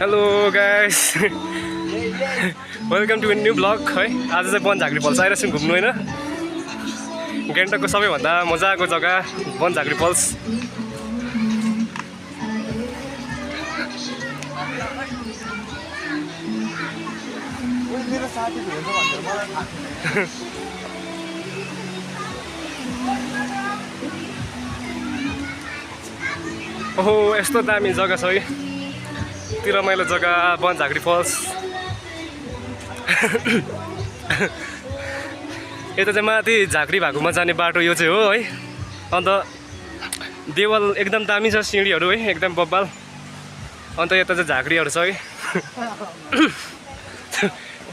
Hello guys welcome to new blog है। आज चाहिँ बनझाँक्री फल्स आइरहेको छौँ घुम्नु होइन। गान्तोकको सबैभन्दा मजाको जग्गा बनझाँक्री फल्स। ओहो यस्तो दामी जग्गा छ है, यति रमाइलो जग्गा बनझाँक्री फल्स। यता चाहिँ माथि झाँक्री भागुमा जाने बाटो यो चाहिँ हो है। अन्त देवल एकदम दामी छ, सिँढीहरू है एकदम बब्बाल। अन्त यता चाहिँ झाँक्रीहरू छ है।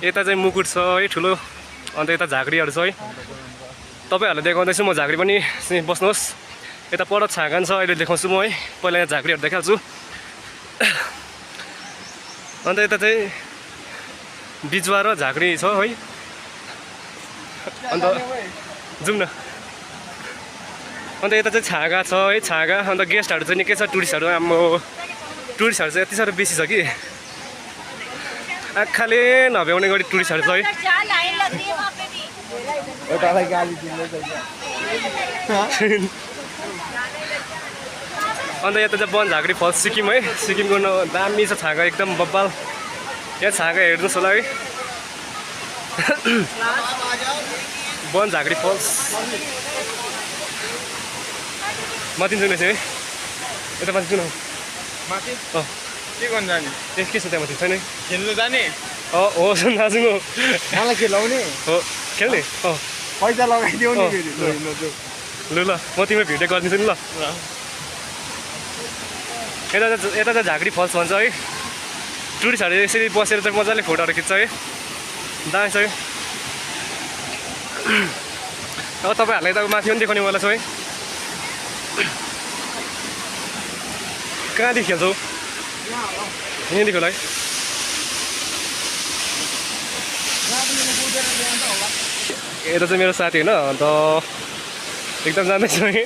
यता चाहिँ मुकुट छ है ठुलो, अन्त यता झाँक्रीहरू छ है। तपाईँहरूलाई देखाउँदैछु म झाँक्री पनि, बस्नुहोस्। यता पर छाँगान छ, अहिले देखाउँछु म है। पहिला यहाँ झाँक्रीहरू देखाल्छु। अन्त यता चाहिँ बिजुवा र झाँक्री छ है। अन्त जाउँ न। अन्त यता चाहिँ छाँगा छ है, छाँगा। अन्त गेस्टहरू चाहिँ निकै छ, टुरिस्टहरू। हाम्रो टुरिस्टहरू चाहिँ यति साह्रो बेसी छ कि आँखाले नभ्याउने गरी टुरिस्टहरू छ है। अन्त यता चाहिँ बनझाँक्री फल्स सिक्किम है। सिक्किमको दामी छ छाँगा, एकदम बब्बाल। यहाँ छाँगा हेर्नुहोस् होला है। बनझाँक्री फल्स माथि जाने है। यता माथि जाउँ न। माथि के गर्नु जाने? के छ त्यहाँ माथि छैन? खेल्नु जाने? हो दाजु मलाई खेलाउने हो, खेल्ने। पैसा लगाइदिउ नि। ल ल म तिमीलाई भिडियो गरिदिन्छु नि ल। यता चाहिँ झाँक्री फल्स भन्छ है। टुरिस्टहरू यसरी बसेर चाहिँ मजाले फोटोहरू खिच्छ है, दामी छ है। अब तपाईँहरूलाई यता माथि पनि देखाउनेवाला छ है। कहाँदेखि खेल्छौ? यहाँदेखि होला है। यता चाहिँ मेरो साथी होइन, अन्त एकदम जाँदैछ है।